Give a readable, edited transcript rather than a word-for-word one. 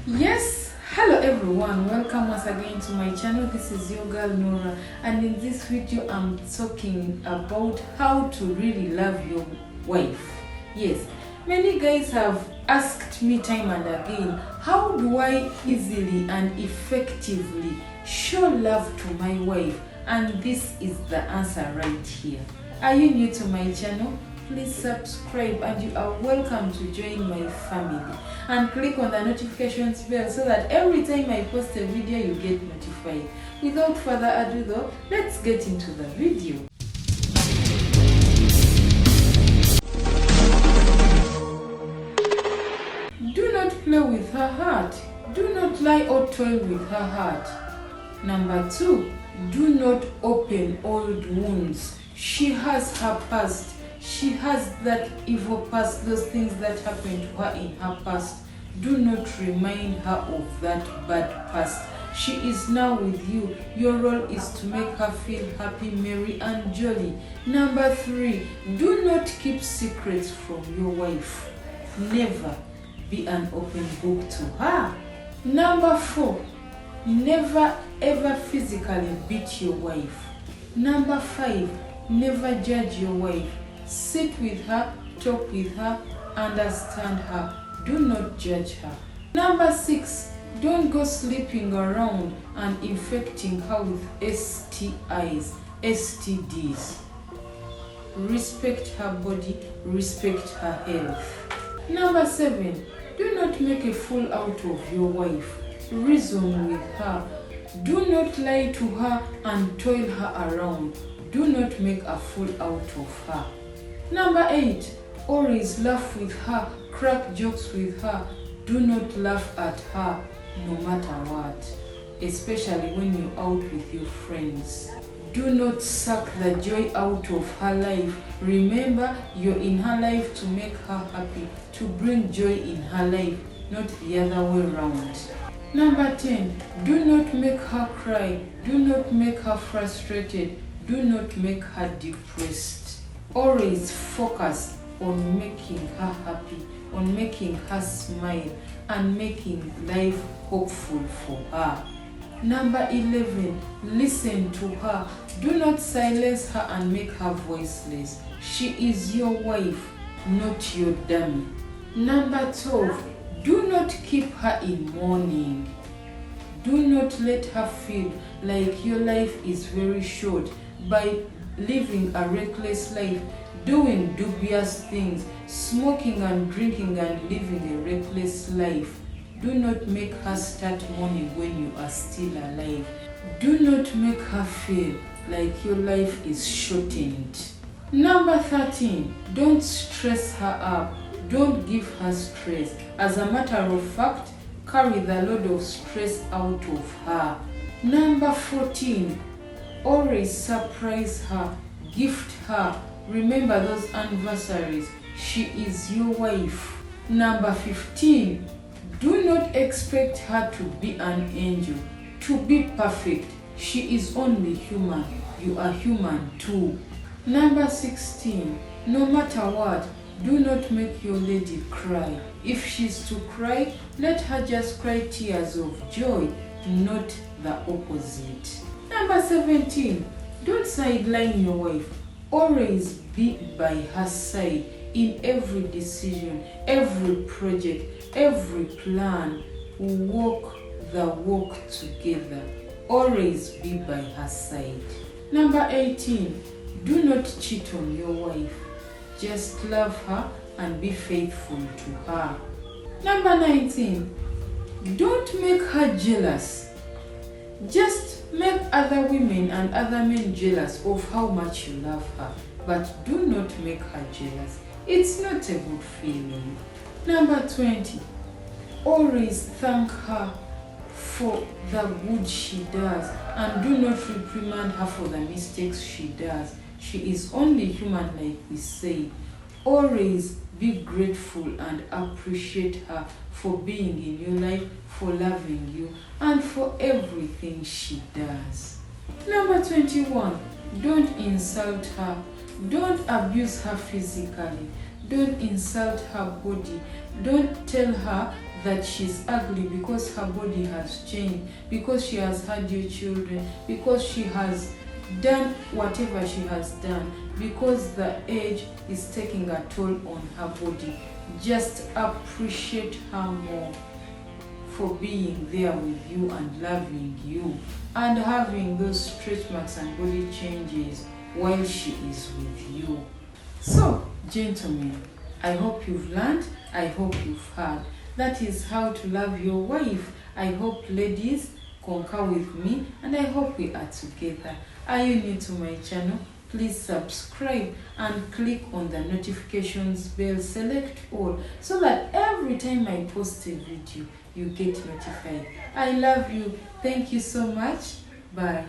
Yes, hello everyone, welcome once again to my channel. This is your girl Nora, and in this video I'm talking about how to really love your wife. Yes, many guys have asked me time and again, how do I easily and effectively show love to my wife? And this is the answer right here. Are you new to my channel? Please subscribe, and you are welcome to join my family, and click on the notifications bell so that every time I post a video you get notified. Without further ado though, let's get into the video. Do not play with her heart. Do not lie or toy with her heart. Number 2, do not open old wounds. She has her past. She has that evil past, those things that happened to her in her past. Do not remind her of that bad past. She is now with you. Your role is to make her feel happy, merry, and jolly. Number 3, do not keep secrets from your wife. Never be an open book to her. Number 4, never ever physically beat your wife. Number 5, never judge your wife. Sit with her, talk with her, understand her. Do not judge her. Number 6, don't go sleeping around and infecting her with STIs, STDs. Respect her body, respect her health. Number 7, do not make a fool out of your wife. Reason with her. Do not lie to her and toil her around. Do not make a fool out of her. Number 8, always laugh with her, crack jokes with her. Do not laugh at her no matter what, especially when you're out with your friends. Do not suck the joy out of her life. Remember, you're in her life to make her happy, to bring joy in her life, not the other way around. Number 10, do not make her cry. Do not make her frustrated. Do not make her depressed. Always focus on making her happy, on making her smile, and making life hopeful for her. Number 11, listen to her. Do not silence her and make her voiceless. She is your wife, not your dummy. Number 12, do not keep her in mourning. Do not let her feel like your life is very short by living a reckless life, doing dubious things, smoking and drinking and living a reckless life. Do not make her start mourning when you are still alive. Do not make her feel like your life is shortened. Number 13, don't stress her up. Don't give her stress. As a matter of fact, carry the load of stress out of her. Number 14, always surprise her, gift her. Remember those anniversaries. She is your wife. Number 15, do not expect her to be an angel, to be perfect. She is only human. You are human too. Number 16, no matter what, do not make your lady cry. If she's to cry, let her just cry tears of joy, not the opposite. Number 17, don't sideline your wife. Always be by her side in every decision, every project, every plan. Walk the walk together. Always be by her side. Number 18, do not cheat on your wife. Just love her and be faithful to her. Number 19, don't make her jealous. Just make other women and other men jealous of how much you love her, but do not make her jealous. It's not a good feeling. Number 20, always thank her for the good she does, and do not reprimand her for the mistakes she does. She is only human, like we say. Always be grateful and appreciate her for being in your life, for loving you, and for everything she does. Number 21, don't insult her. Don't abuse her physically. Don't insult her body. Don't tell her that she's ugly because her body has changed, because she has had your children, because she has done whatever she has done, because the age is taking a toll on her body. Just appreciate her more for being there with you and loving you and having those stretch marks and body changes while she is with you. So, gentlemen, I hope you've learned, I hope you've heard. That is how to love your wife. I hope ladies concur with me, and I hope we are together. Are you new to my channel? Please subscribe and click on the notifications bell, select all, so that every time I post a video, you get notified. I love you. Thank you so much. Bye.